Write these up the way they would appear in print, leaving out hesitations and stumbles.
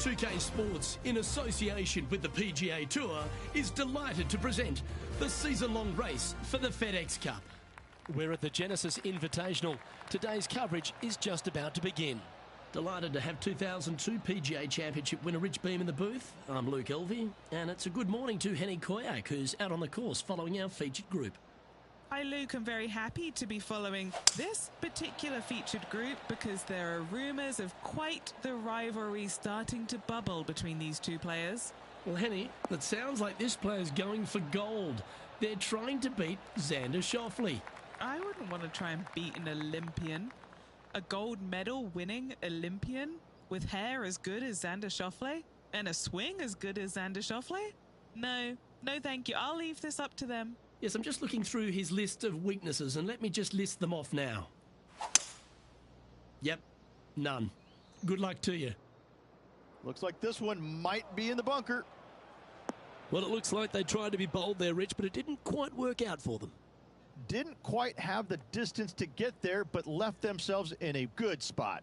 2K Sports, in association with the PGA Tour, is delighted to present the season-long race for the FedEx Cup. We're at the Genesis Invitational. Today's coverage is just about to begin. Delighted to have 2002 PGA Championship winner Rich Beem in the booth. I'm Luke Elvey, and it's a good morning to Henny Koyak, who's out on the course following our featured group. Hi Luke, I'm very happy to be following this particular featured group because there are rumours of quite the rivalry starting to bubble between these two players. Well, Henny, it sounds like this player's going for gold. They're trying to beat Xander Schauffele. I wouldn't want to try and beat an Olympian. A gold medal winning Olympian with hair as good as Xander Schauffele and a swing as good as Xander Schauffele? No thank you. I'll leave this up to them. Yes, I'm just looking through his list of weaknesses, and let me just list them off now. Yep, none. Good luck to you. Looks like this one might be in the bunker. Well, it looks like they tried to be bold there, Rich, but it didn't quite work out for them. Didn't quite have the distance to get there, but left themselves in a good spot.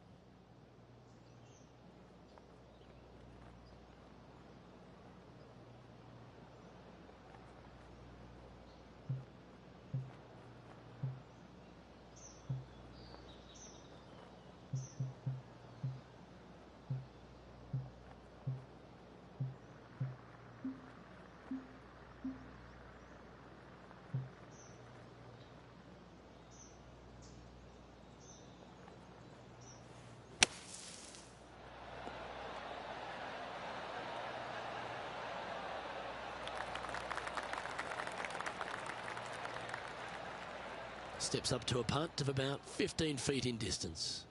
Steps up to a putt of about 15 feet in distance.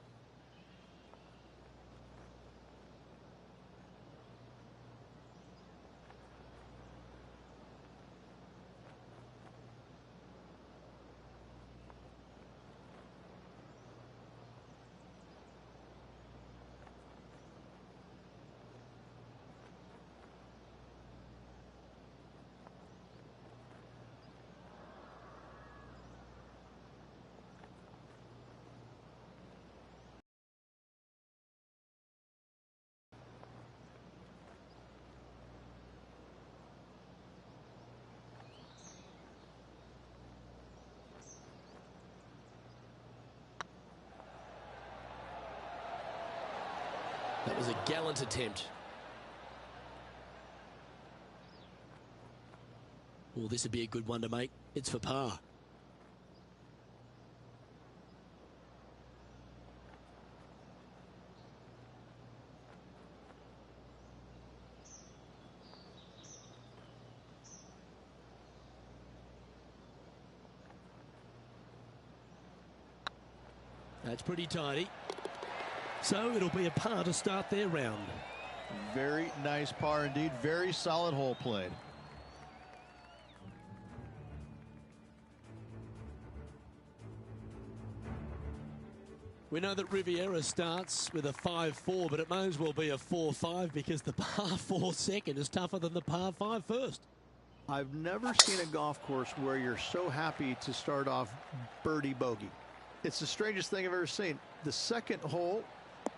That was a gallant attempt. Well, this would be a good one to make. It's for par. That's pretty tidy. So it'll be a par to start their round. Very nice par indeed. Very solid hole played. We know that Riviera starts with a 5-4, but it may as well be a 4-5 because the par 4 second is tougher than the par 5 first. I've never seen a golf course where you're so happy to start off birdie bogey. It's the strangest thing I've ever seen. The second hole,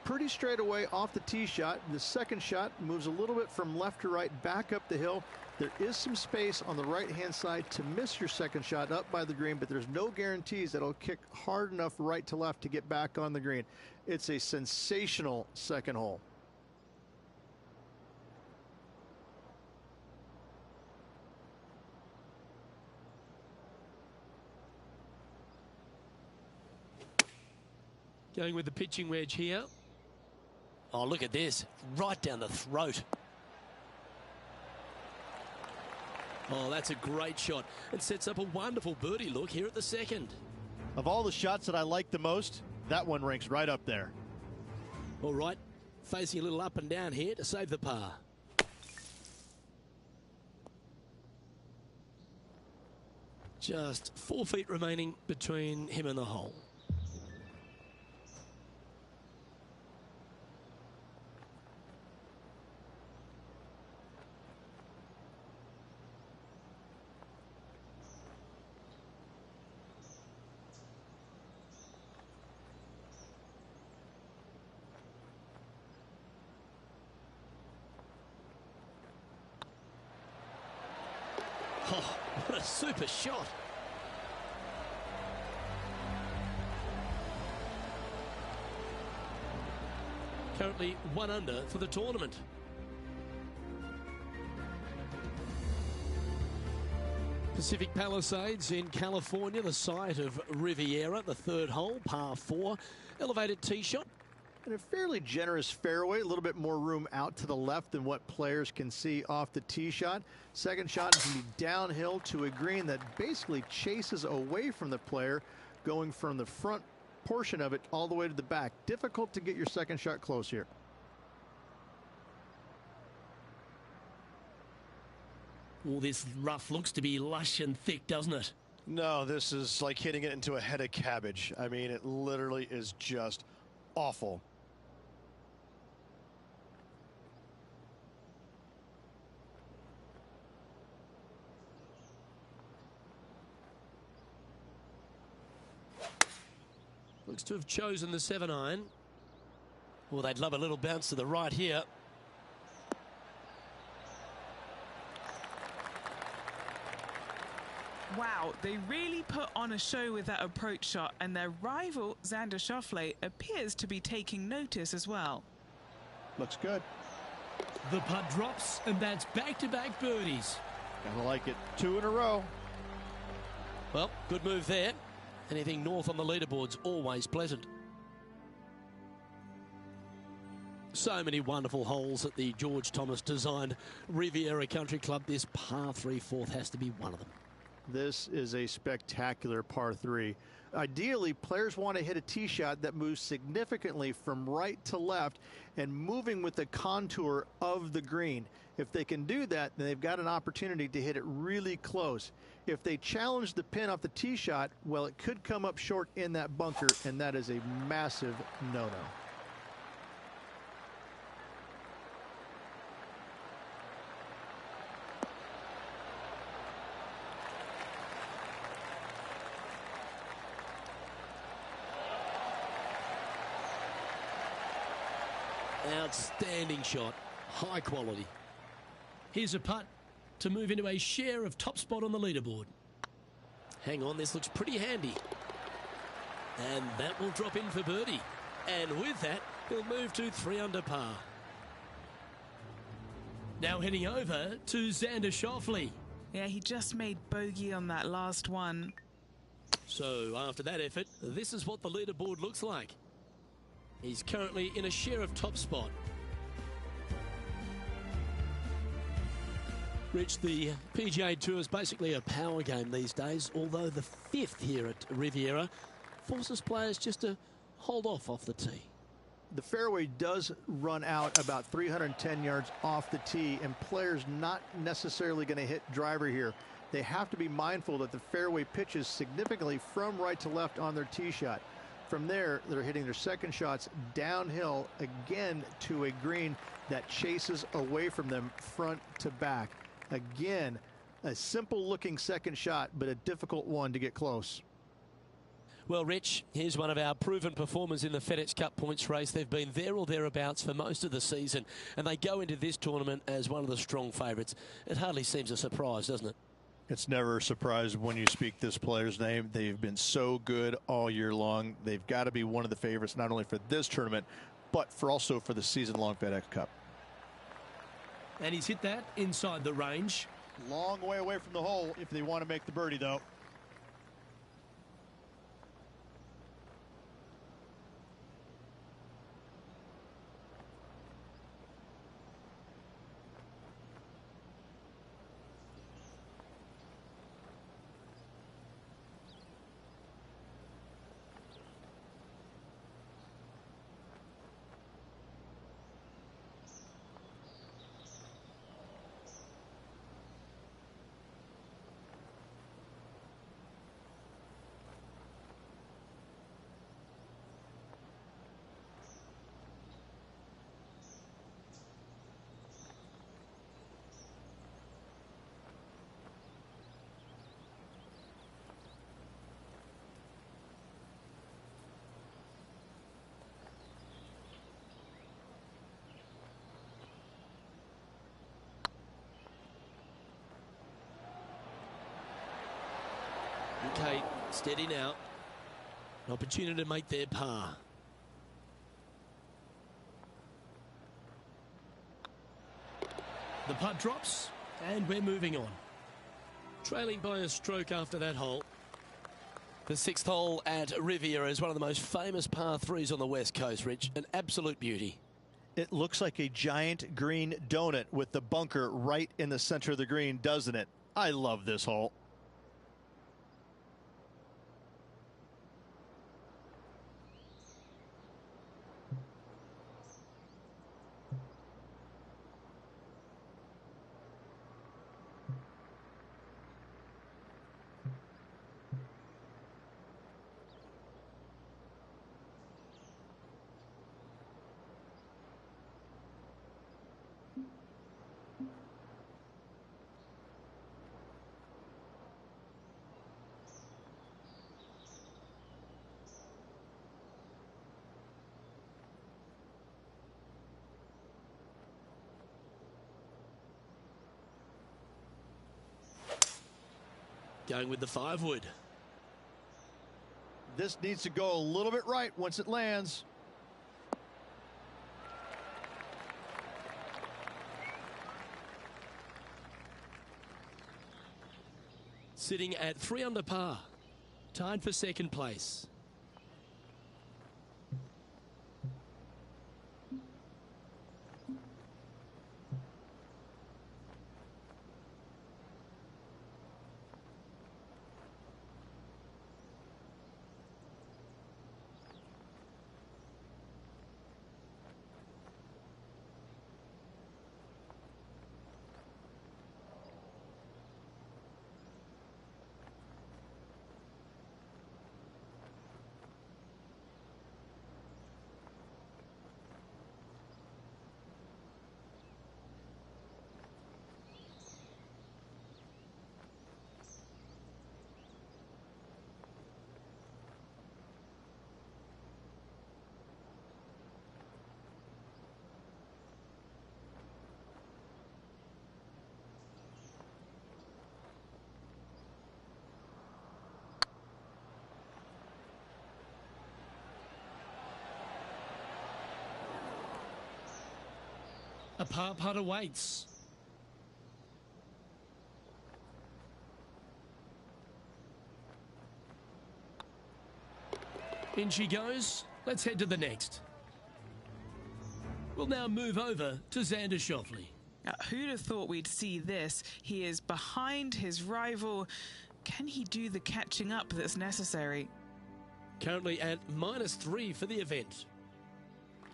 pretty straight away off the tee shot. The second shot moves a little bit from left to right, back up the hill. There is some space on the right-hand side to miss your second shot up by the green, but there's no guarantees that it'll kick hard enough right to left to get back on the green. It's a sensational second hole. Going with the pitching wedge here. Oh, look at this. Right down the throat. Oh, that's a great shot. It sets up a wonderful birdie look here at the second. Of all the shots that I like the most, that one ranks right up there. All right, facing a little up and down here to save the par. Just 4 feet remaining between him and the hole. Oh, what a super shot. Currently 1 under for the tournament. Pacific Palisades in California, the site of Riviera, the 3rd hole, par 4, elevated tee shot. And a fairly generous fairway, a little bit more room out to the left than what players can see off the tee shot. Second shot is going to be downhill to a green that basically chases away from the player, going from the front portion of it all the way to the back. Difficult to get your second shot close here. All this rough looks to be lush and thick, doesn't it? No, this is like hitting it into a head of cabbage. I mean, it literally is just awful. Looks to have chosen the 7-iron. Well, they'd love a little bounce to the right here. Wow, they really put on a show with that approach shot, and their rival, Xander Schauffele, appears to be taking notice as well. Looks good. The putt drops, and that's back-to-back birdies. Gotta like it. 2 in a row. Well, good move there. Anything north on the leaderboard's always pleasant. So many wonderful holes at the George Thomas designed Riviera Country Club. This par 3 fourth has to be one of them. This is a spectacular par 3. Ideally, players want to hit a tee shot that moves significantly from right to left and moving with the contour of the green. If they can do that, then they've got an opportunity to hit it really close. If they challenge the pin off the tee shot, well, it could come up short in that bunker, and that is a massive no-no. Outstanding shot. High quality. Here's a putt to move into a share of top spot on the leaderboard. Hang on, this looks pretty handy. And that will drop in for birdie. And with that, he'll move to 3 under par. Now heading over to Xander Schauffele. Yeah, he just made bogey on that last one. So after that effort, this is what the leaderboard looks like. He's currently in a share of top spot. Rich, the PGA Tour is basically a power game these days, although the 5th here at Riviera forces players just to hold off the tee. The fairway does run out about 310 yards off the tee, and players not necessarily going to hit driver here. They have to be mindful that the fairway pitches significantly from right to left on their tee shot. From there, they're hitting their second shots downhill again to a green that chases away from them front to back. Again, a simple looking second shot, but a difficult one to get close. Well, Rich, here's one of our proven performers in the FedEx Cup points race. They've been there or thereabouts for most of the season, and they go into this tournament as one of the strong favourites. It hardly seems a surprise, doesn't it? It's never a surprise when you speak this player's name. They've been so good all year long. They've got to be one of the favorites, not only for this tournament, but also for the season-long FedEx Cup. And he's hit that inside the range. Long way away from the hole if they want to make the birdie, though. Steady now. An opportunity to make their par. The putt drops, and we're moving on. Trailing by a stroke after that hole. The 6th hole at Riviera is one of the most famous par 3s on the West Coast, Rich. An absolute beauty. It looks like a giant green donut with the bunker right in the center of the green, doesn't it? I love this hole. Going with the 5-wood. This needs to go a little bit right once it lands. Sitting at 3 under par. Tied for 2nd place. A par putt awaits. In she goes. Let's head to the next. We'll now move over to Xander Schauffele. Who'd have thought we'd see this? He is behind his rival. Can he do the catching up that's necessary? Currently at -3 for the event.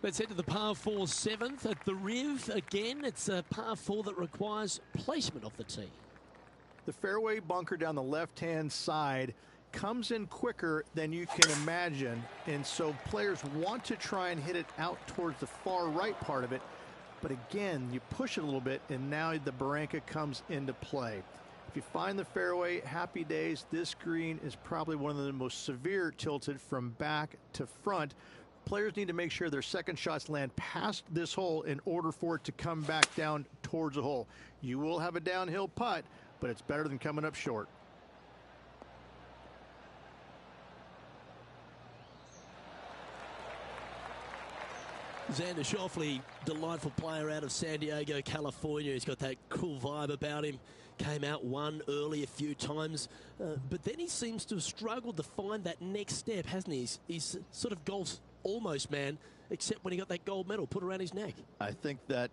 Let's head to the par 4 7th at the Riv. Again, it's a par 4 that requires placement of the tee. The fairway bunker down the left-hand side comes in quicker than you can imagine, and so players want to try and hit it out towards the far right part of it. But again, you push it a little bit, and now the barranca comes into play. If you find the fairway, happy days. This green is probably one of the most severe tilted from back to front. Players need to make sure their second shots land past this hole in order for it to come back down towards the hole. You will have a downhill putt, but it's better than coming up short. Xander Schauffele, delightful player out of San Diego, California. He's got that cool vibe about him. Came out, won early a few times, but then he seems to have struggled to find that next step, hasn't he? He's sort of golf's almost man, except when he got that gold medal put around his neck. I think that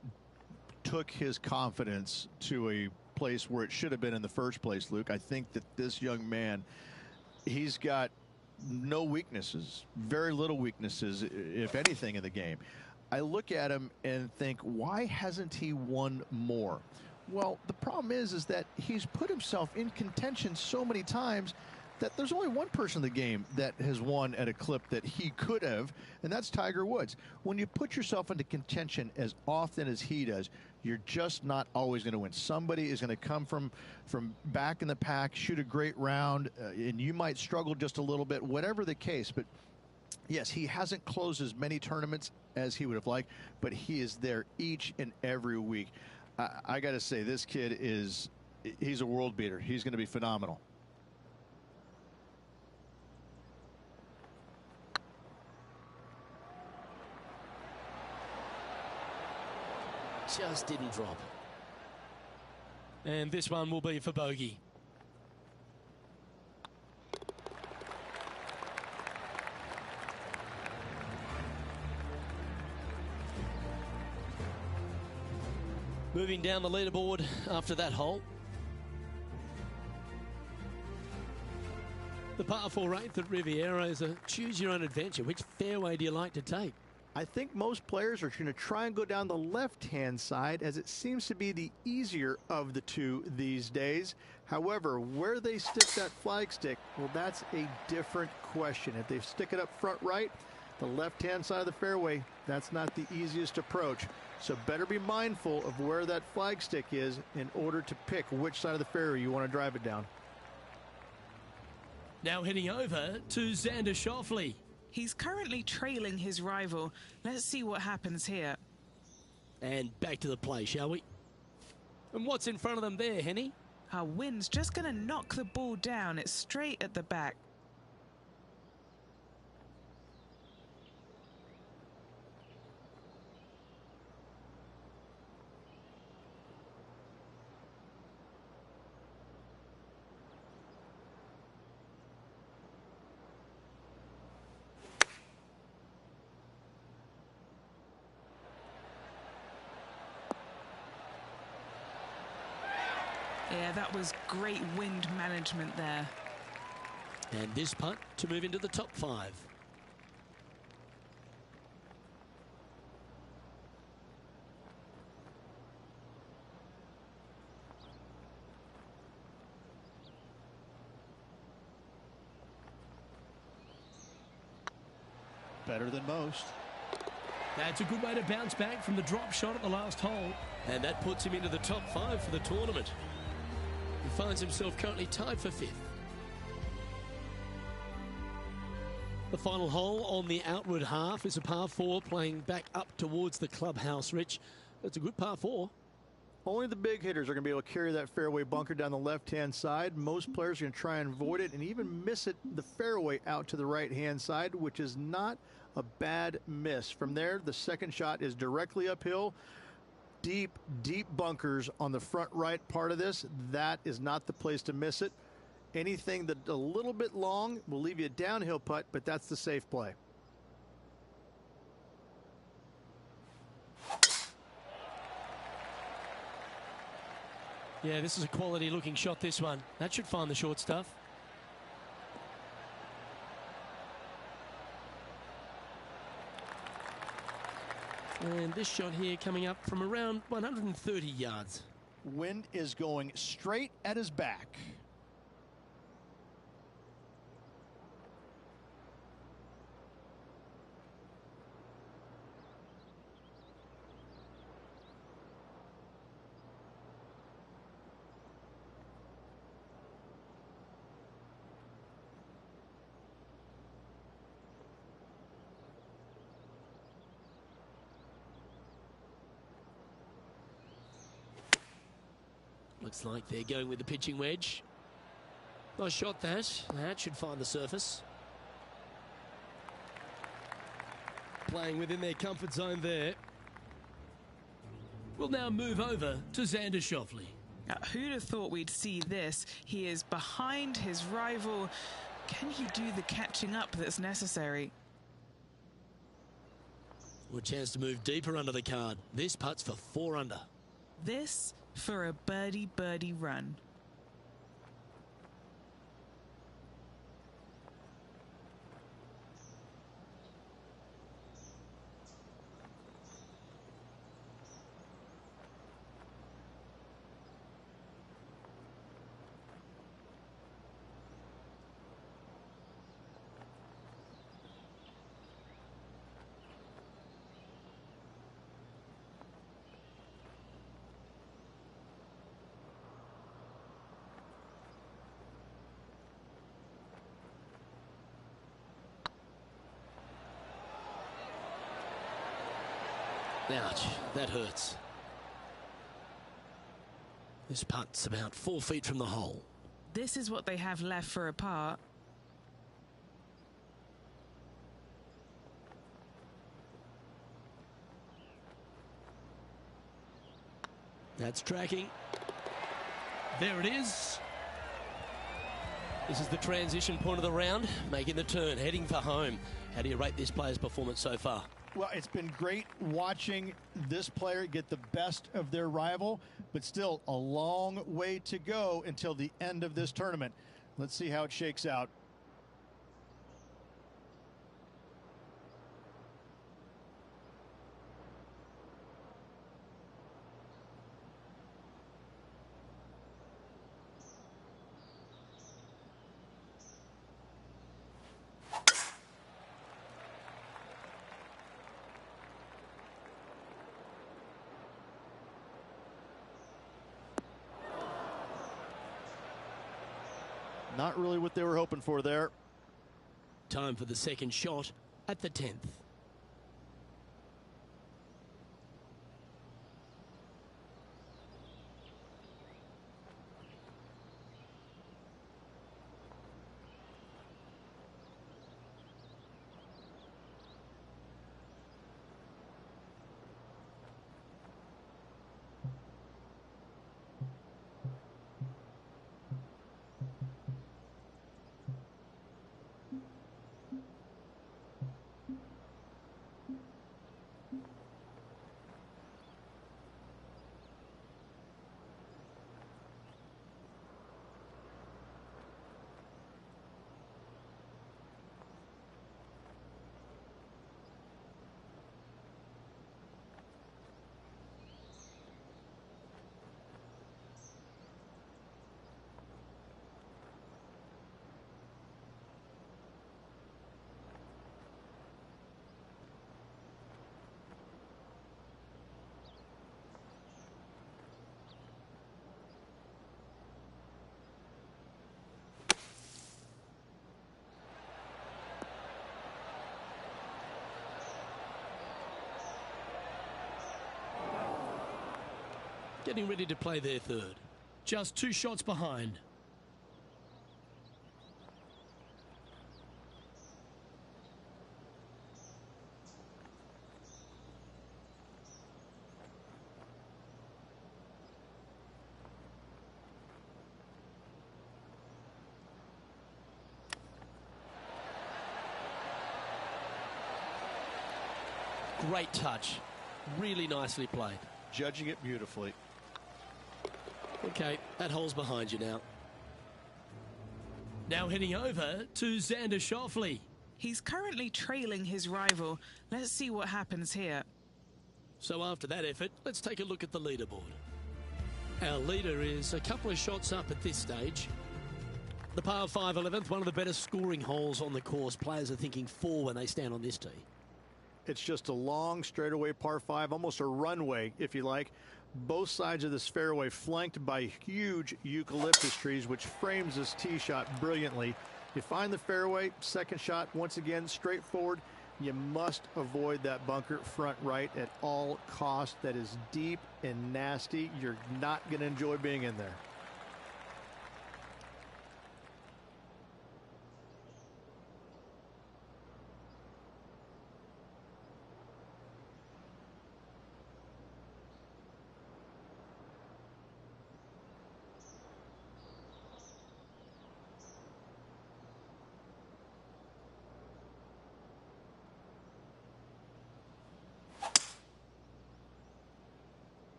took his confidence to a place where it should have been in the first place, Luke. I think that this young man, he's got no weaknesses, very little weaknesses, if anything, in the game. I look at him and think, why hasn't he won more? Well, the problem is that he's put himself in contention so many times that there's only one person in the game that has won at a clip that he could have, and that's Tiger Woods. When you put yourself into contention as often as he does, you're just not always going to win. Somebody is going to come from back in the pack, shoot a great round, and you might struggle just a little bit, whatever the case. But yes, he hasn't closed as many tournaments as he would have liked, but he is there each and every week. I got to say, this kid he's a world beater. He's going to be phenomenal. just didn't drop. And this one will be for bogey. Moving down the leaderboard after that hole. The par 4 8th at Riviera is a choose your own adventure. Which fairway do you like to take? I think most players are going to try and go down the left-hand side, as it seems to be the easier of the two these days. However, where they stick that flag stick, well, that's a different question. If they stick it up front right, the left-hand side of the fairway, that's not the easiest approach. So better be mindful of where that flag stick is in order to pick which side of the fairway you want to drive it down. Now heading over to Xander Schauffele. He's currently trailing his rival. Let's see what happens here. And back to the play, shall we? And what's in front of them there, Henny? Our wind's just going to knock the ball down. It's straight at the back. Yeah, that was great wind management there. And this putt to move into the top 5. Better than most. That's a good way to bounce back from the drop shot at the last hole. And that puts him into the top 5 for the tournament. He finds himself currently tied for 5th. The final hole on the outward half is a par 4 playing back up towards the clubhouse, Rich. That's a good par 4. Only the big hitters are going to be able to carry that fairway bunker down the left-hand side. Most players are going to try and avoid it and even miss it the fairway out to the right-hand side, which is not a bad miss. From there, the second shot is directly uphill. Deep, deep bunkers on the front right part of this. That is not the place to miss it. Anything that a little bit long will leave you a downhill putt, but that's the safe play. Yeah, this is a quality looking shot, this one. That should find the short stuff. And this shot here coming up from around 130 yards. Wind is going straight at his back. Looks like they're going with the pitching wedge. Nice shot that. That should find the surface. Playing within their comfort zone there. We'll now move over to Xander Schauffele. Who'd have thought we'd see this? He is behind his rival. Can he do the catching up that's necessary? Well, a chance to move deeper under the card. This putt's for 4 under. This for a birdie run. Ouch, that hurts. This putt's about 4 feet from the hole. This is what they have left for a par. That's tracking. There it is. This is the transition point of the round, making the turn, heading for home. How do you rate this player's performance so far? Well, it's been great watching this player get the best of their rival, but still a long way to go until the end of this tournament. Let's see how it shakes out. Not really what they were hoping for there. Time for the second shot at the 10th. Getting ready to play their third. Just 2 shots behind. Great touch. Really nicely played. Judging it beautifully. Okay, that hole's behind you now. Now heading over to Xander Schauffele. He's currently trailing his rival. Let's see what happens here. So after that effort, let's take a look at the leaderboard. Our leader is a couple of shots up at this stage. The par 5 11th, one of the better scoring holes on the course. Players are thinking 4 when they stand on this tee. It's just a long straightaway par 5, almost a runway, if you like. Both sides of this fairway flanked by huge eucalyptus trees, which frames this tee shot brilliantly. You find the fairway, second shot, once again, straightforward. You must avoid that bunker front right at all costs. That is deep and nasty. You're not going to enjoy being in there.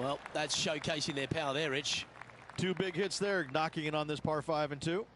Well, that's showcasing their power there, Rich. 2 big hits there, knocking in on this par 5 and 2.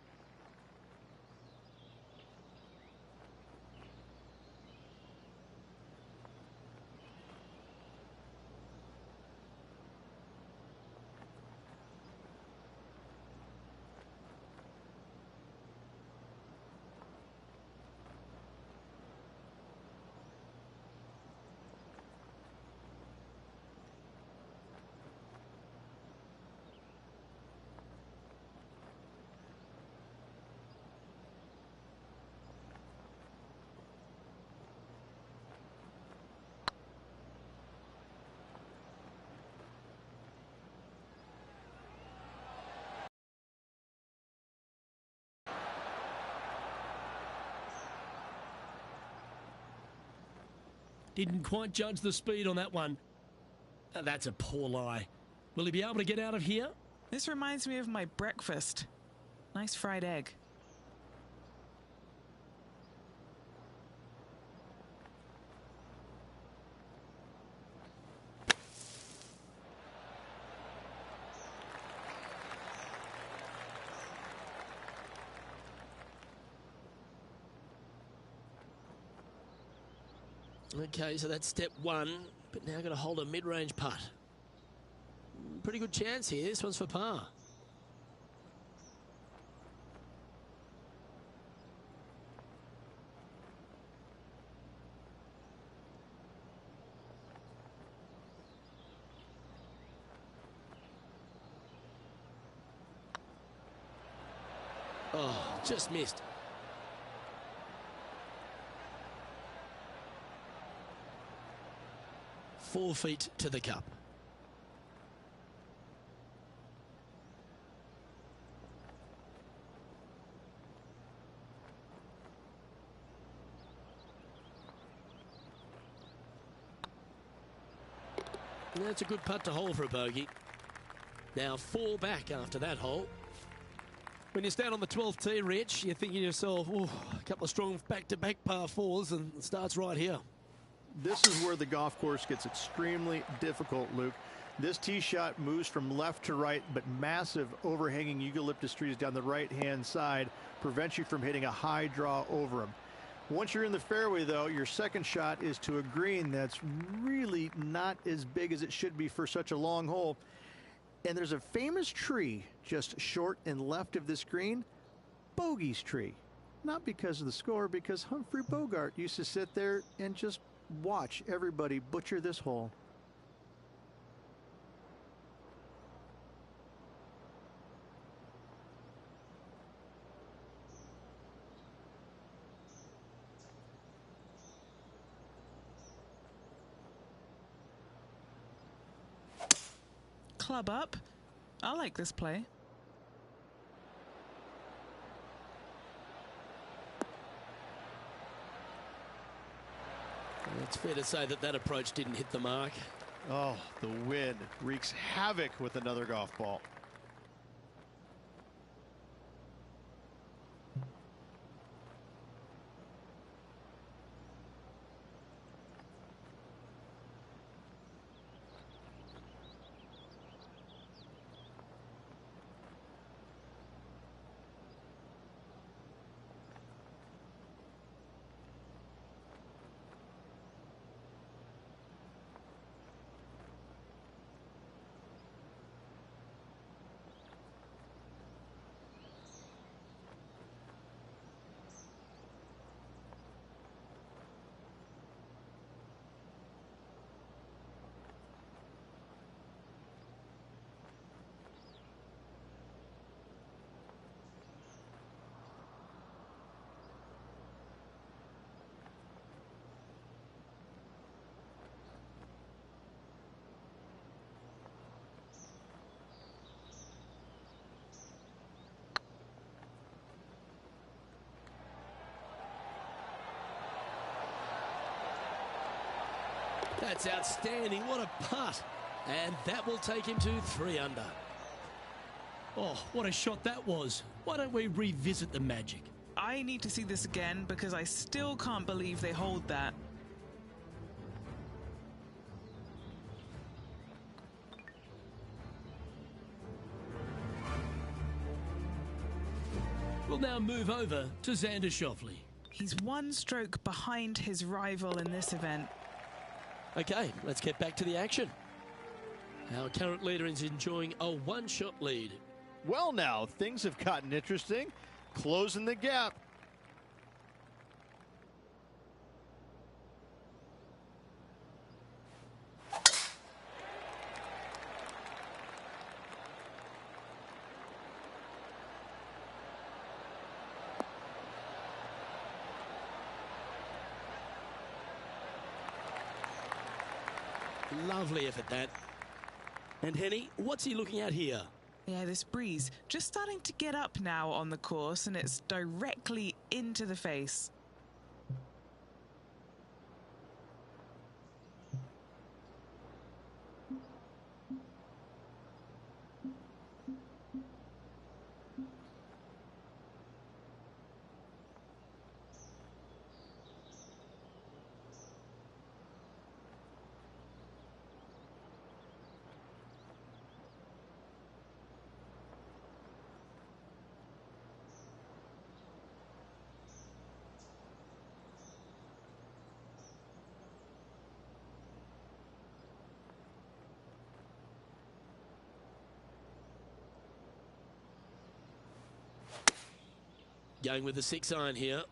Didn't quite judge the speed on that one. That's a poor lie. Will he be able to get out of here? This reminds me of my breakfast. Nice fried egg. Okay, so that's step one, but now got to hold a mid-range putt. Pretty good chance here. This one's for par. Oh, just missed. .4 feet to the cup. That's a good putt to hold for a bogey. Now 4 back after that hole. When you stand on the 12th tee, Rich, you're thinking to yourself, oh, a couple of strong back-to-back par fours, and it starts right here. This is where the golf course gets extremely difficult, Luke. This tee shot moves from left to right, but massive overhanging eucalyptus trees down the right-hand side prevents you from hitting a high draw over them. Once you're in the fairway, though, your second shot is to a green that's really not as big as it should be for such a long hole. And there's a famous tree just short and left of this green, Bogey's tree. Not because of the score, because Humphrey Bogart used to sit there and just watch everybody butcher this hole. Club up. I like this play. It's fair to say that that approach didn't hit the mark. Oh, the wind wreaks havoc with another golf ball. That's outstanding. What a putt. And that will take him to 3 under. Oh, what a shot that was. Why don't we revisit the magic? I need to see this again because I still can't believe they hold that. We'll now move over to Xander Schauffele. He's 1 stroke behind his rival in this event. Okay, let's get back to the action. Our current leader is enjoying a 1-shot lead. Well, now things have gotten interesting. Closing the gap. Lovely effort, that. And Henny, what's he looking at here? Yeah, this breeze just starting to get up now on the course, and it's directly into the face. Going with the 6-iron here.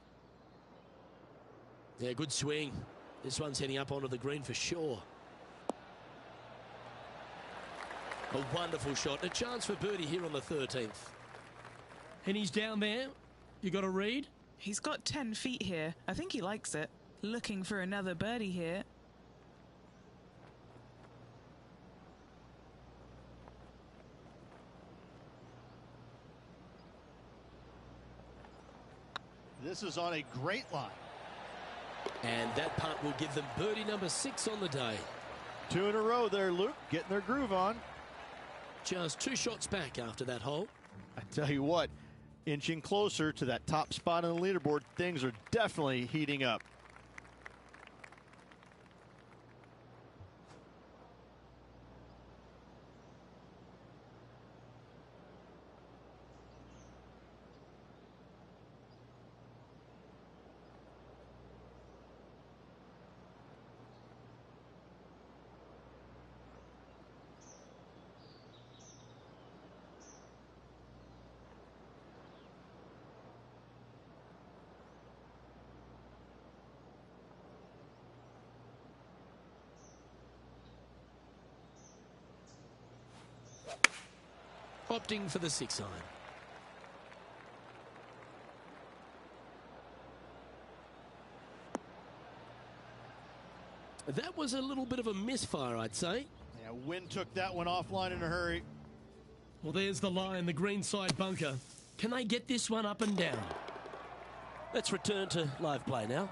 Yeah, good swing. This one's heading up onto the green for sure. A wonderful shot. A chance for birdie here on the 13th. And he's down there. You got a read? He's got 10 feet here. I think he likes it. Looking for another birdie here. This is on a great line. And that putt will give them birdie number 6 on the day. 2 in a row there, Luke, getting their groove on. Just 2 shots back after that hole. I tell you what, inching closer to that top spot on the leaderboard, things are definitely heating up. Opting for the 6-iron. That was a little bit of a misfire, I'd say. Yeah, wind took that one offline in a hurry. Well, there's the line, the green side bunker. Can they get this one up and down? Let's return to live play now.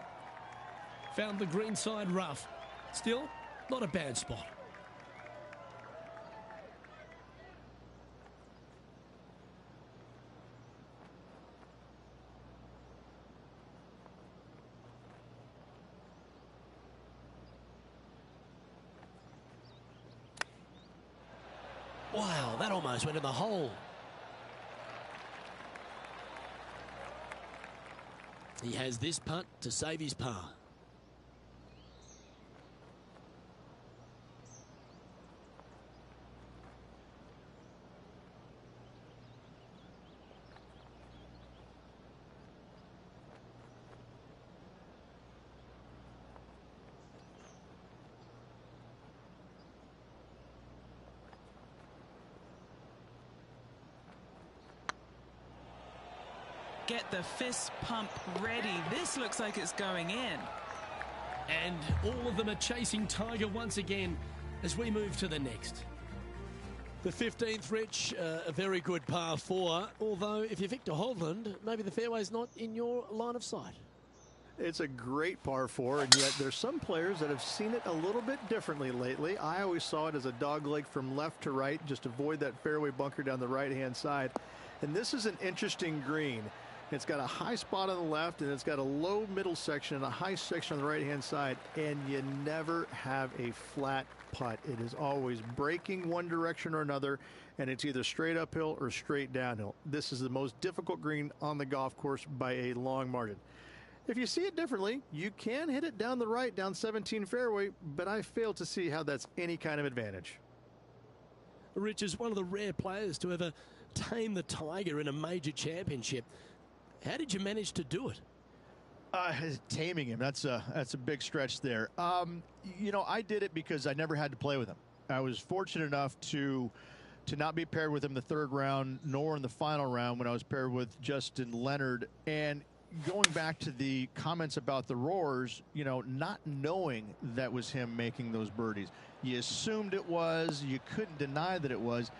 Found the green side rough. Still, not a bad spot. Wow, that almost went in the hole. He has this putt to save his par. Get the fist pump ready. This looks like it's going in. And all of them are chasing Tiger once again as we move to the next. The 15th, Rich, a very good par 4. Although, if you're Victor Hovland, maybe the fairway's not in your line of sight. It's a great par 4, and yet there's some players that have seen it a little bit differently lately. I always saw it as a dog leg from left to right, just avoid that fairway bunker down the right-hand side. And this is an interesting green. It's got a high spot on the left, and it's got a low middle section and a high section on the right-hand side, and you never have a flat putt. It is always breaking one direction or another, and it's either straight uphill or straight downhill. This is the most difficult green on the golf course by a long margin. If you see it differently, you can hit it down the right, down 17 fairway, but I fail to see how that's any kind of advantage. Rich is one of the rare players to ever tame the Tiger in a major championship. How did you manage to do it? Taming him, that's a big stretch there. You know, I did it because I never had to play with him. I was fortunate enough to not be paired with him the 3rd round, nor in the final round when I was paired with Justin Leonard. And going back to the comments about the roars, you know, not knowing that was him making those birdies. You assumed it was, you couldn't deny that it was,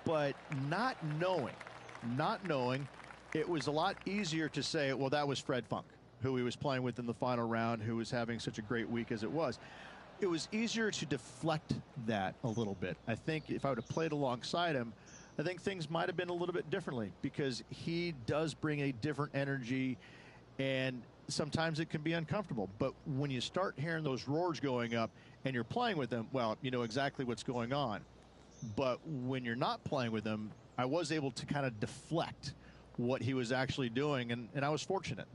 but not knowing, it was a lot easier to say, well, that was Fred Funk, who he was playing with in the final round, who was having such a great week as it was. It was easier to deflect that a little bit. I think if I would have played alongside him, I think things might have been a little bit differently, because he does bring a different energy, and sometimes it can be uncomfortable. But when you start hearing those roars going up and you're playing with them, well, you know exactly what's going on. But when you're not playing with them, I was able to kind of deflect what he was actually doing, and I was fortunate.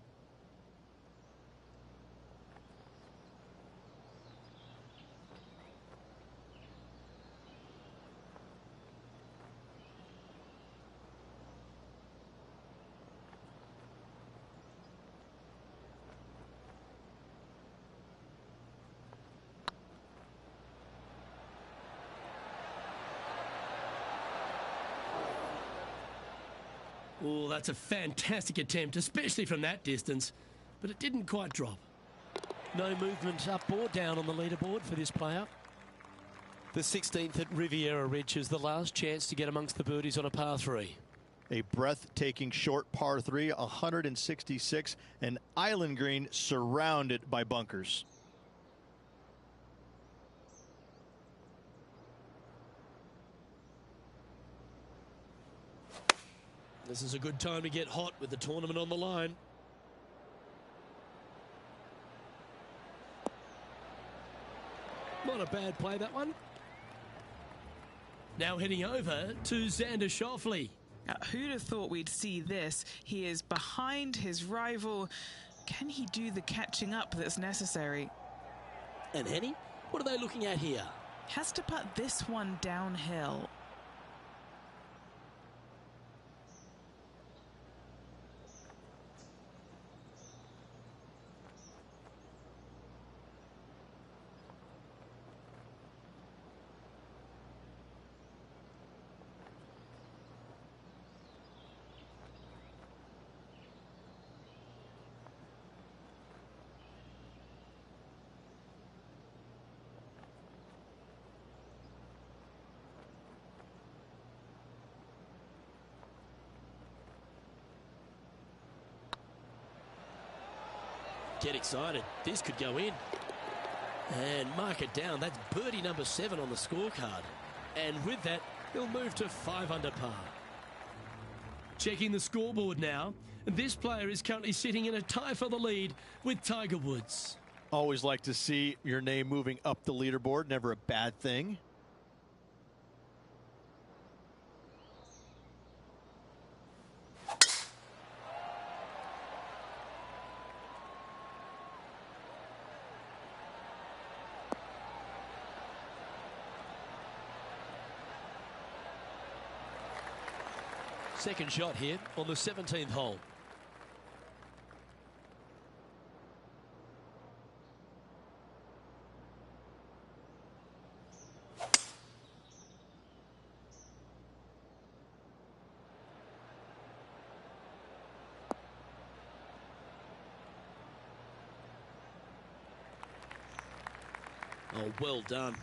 Oh, that's a fantastic attempt, especially from that distance, but it didn't quite drop. No movement up or down on the leaderboard for this player. The 16th at Riviera Ridge is the last chance to get amongst the birdies on a par 3. A breathtaking short par 3, 166, an island green surrounded by bunkers. This is a good time to get hot with the tournament on the line. Not a bad play, that one. Now heading over to Xander Schauffele. Who'd have thought we'd see this? He is behind his rival. Can he do the catching up that's necessary? And Henny, what are they looking at here? Has to put this one downhill. Get excited. This could go in. And mark it down. That's birdie number 7 on the scorecard. And with that, he'll move to 5 under par. Checking the scoreboard now. This player is currently sitting in a tie for the lead with Tiger Woods. Always like to see your name moving up the leaderboard. Never a bad thing. Second shot here on the 17th hole. Oh, well done.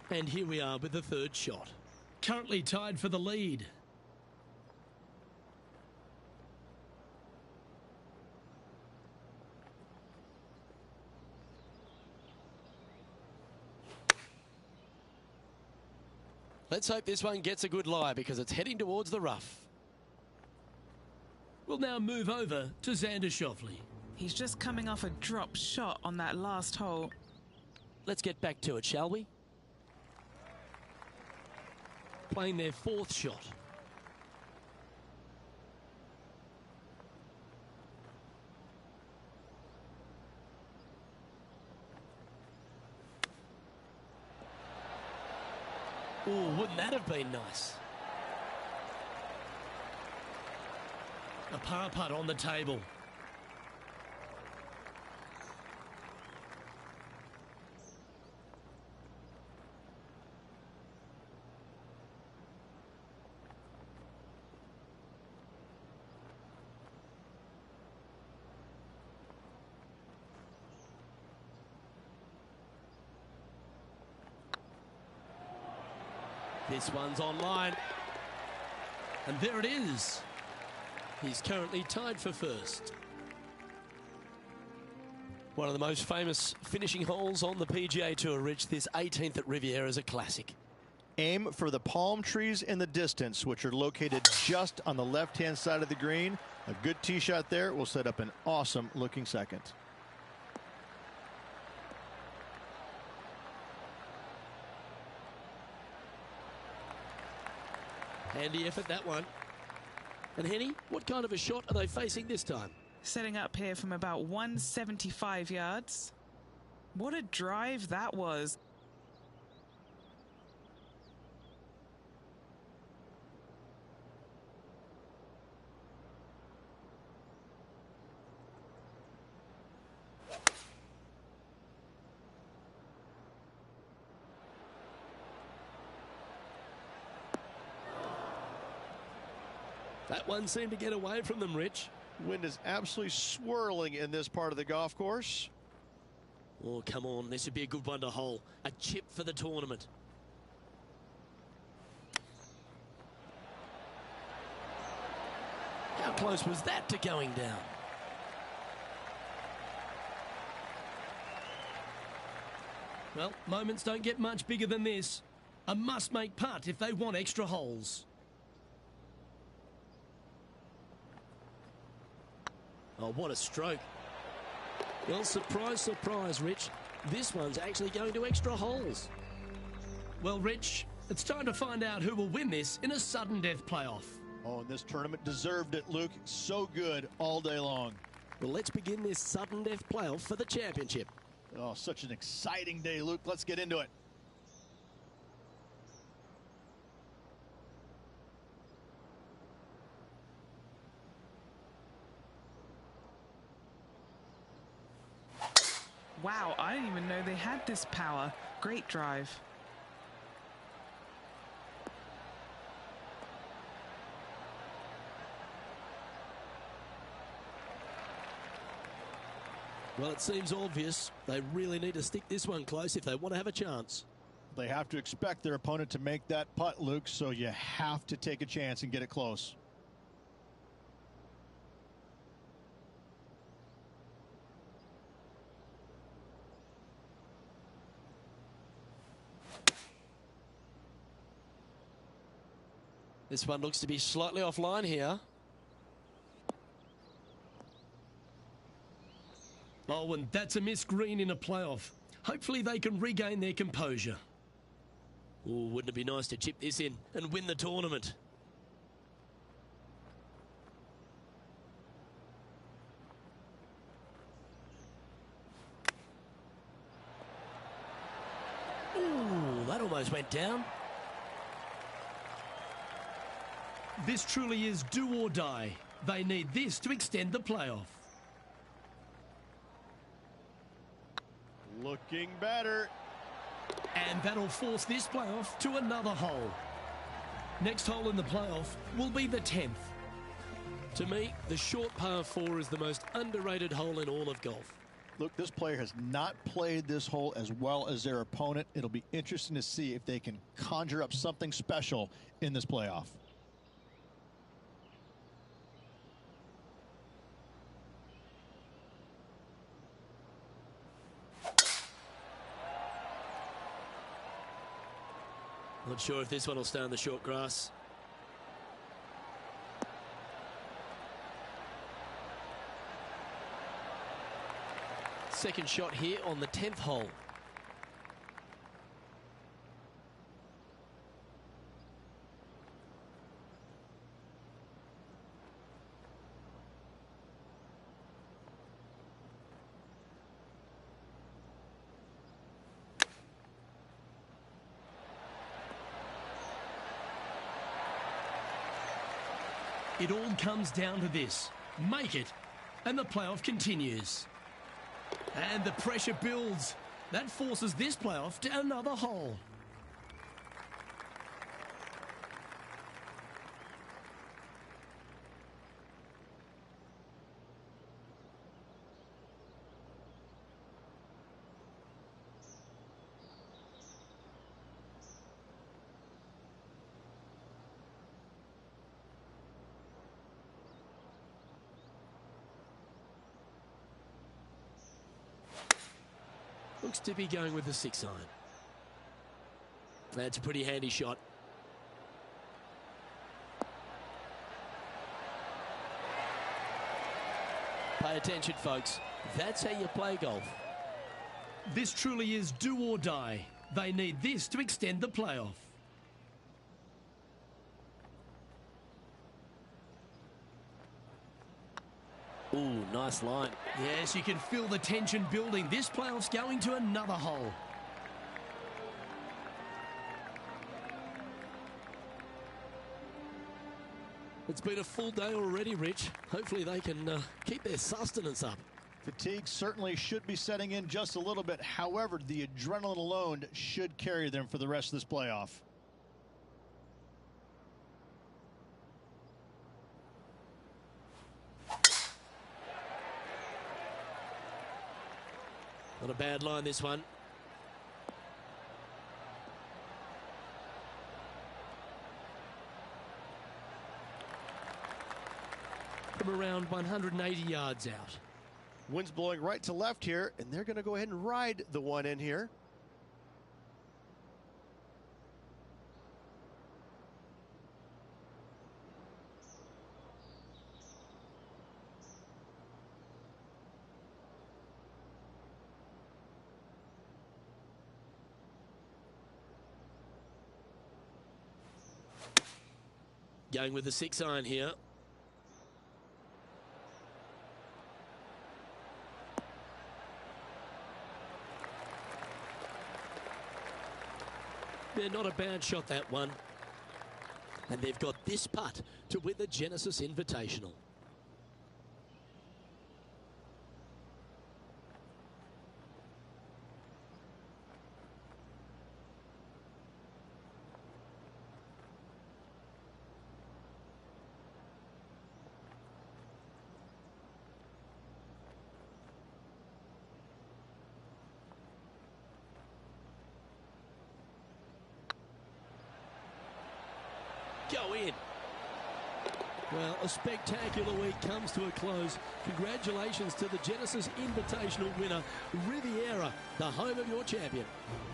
And here we are with the third shot. Currently tied for the lead. Let's hope this one gets a good lie because it's heading towards the rough. We'll now move over to Xander Schauffele. He's just coming off a drop shot on that last hole. Let's get back to it, shall we? Playing their fourth shot. Oh, wouldn't that have been nice? A par putt on the table. This one's online. And there it is. He's currently tied for first. One of the most famous finishing holes on the PGA Tour, Rich. This 18th at Riviera is a classic. Aim for the palm trees in the distance, which are located just on the left-hand side of the green. A good tee shot there will set up an awesome looking second. Handy effort, that one. And Henny, what kind of a shot are they facing this time? Setting up here from about 175 yards. What a drive that was. That one seemed to get away from them, Rich. Wind is absolutely swirling in this part of the golf course. Oh, come on. This would be a good one to hole. A chip for the tournament. How close was that to going down? Well, moments don't get much bigger than this. A must-make putt if they want extra holes. Oh, what a stroke. Well, surprise, surprise, Rich. This one's actually going to extra holes. Well, Rich, it's time to find out who will win this in a sudden death playoff. Oh, and this tournament deserved it, Luke. So good all day long. Well, let's begin this sudden death playoff for the championship. Oh, such an exciting day, Luke. Let's get into it. Wow, I didn't even know they had this power. Great drive. Well, it seems obvious. They really need to stick this one close if they want to have a chance. They have to expect their opponent to make that putt, Luke, so you have to take a chance and get it close. This one looks to be slightly offline here. Oh, and that's a missed green in a playoff. Hopefully they can regain their composure. Oh, wouldn't it be nice to chip this in and win the tournament? Ooh, that almost went down. This truly is do or die. They need this to extend the playoff. Looking better. And that'll force this playoff to another hole. Next hole in the playoff will be the 10th. To me, the short par 4 is the most underrated hole in all of golf. Look, this player has not played this hole as well as their opponent. It'll be interesting to see if they can conjure up something special in this playoff. Not sure if this one will stay on the short grass. Second shot here on the 10th hole. It all comes down to this. Make it, and the playoff continues. And the pressure builds. That forces this playoff to another hole. Looks to be going with the 6-iron. That's a pretty handy shot. Pay attention, folks. That's how you play golf. This truly is do or die. They need this to extend the playoff. Ooh, nice line. Yes, you can feel the tension building. This playoff's going to another hole. It's been a full day already, Rich. Hopefully they can keep their sustenance up. Fatigue certainly should be setting in just a little bit. However, the adrenaline alone should carry them for the rest of this playoff. Not a bad line, this one. From around 180 yards out. Wind's blowing right to left here, and they're going to go ahead and ride the one in here. Going with the 6-iron here. Yeah, not a bad shot, that one. And they've got this putt to win the Genesis Invitational. Go in. Well, a spectacular week comes to a close. Congratulations to the Genesis Invitational winner, Riviera, the home of your champion.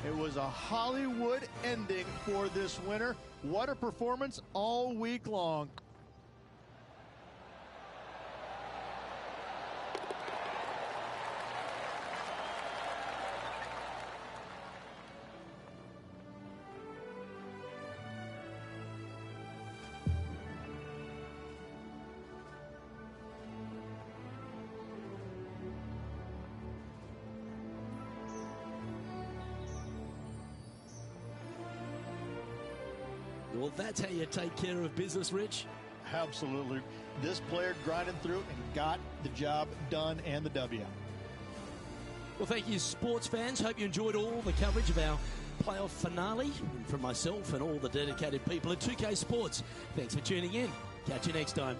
It was a Hollywood ending for this winner. What a performance all week long. Well, that's how you take care of business, Rich. Absolutely. This player grinding through and got the job done and the W. Well, thank you, sports fans. Hope you enjoyed all the coverage of our playoff finale. And from myself and all the dedicated people at 2K Sports, thanks for tuning in. Catch you next time.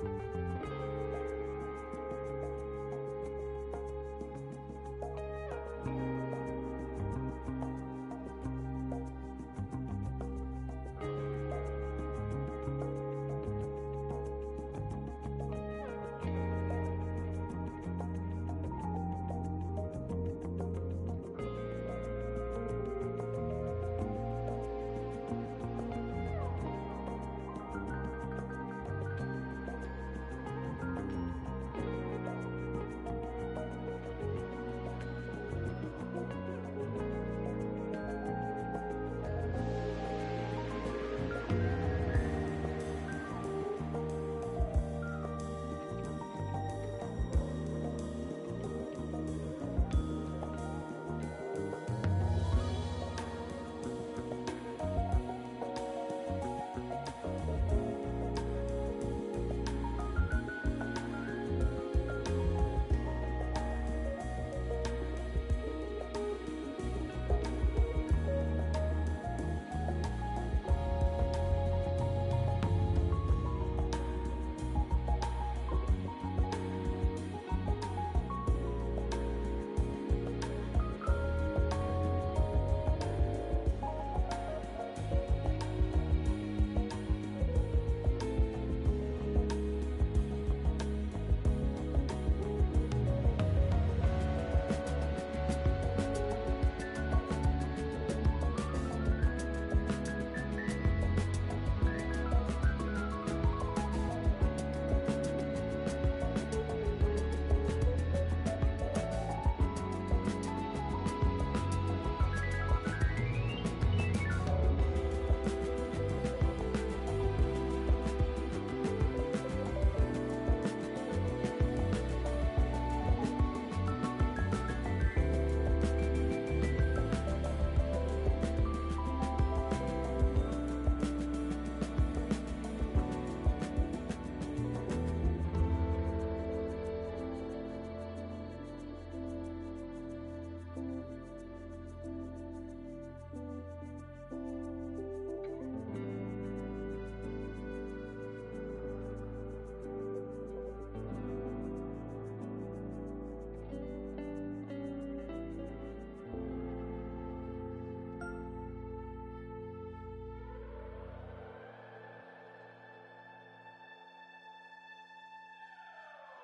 Bye.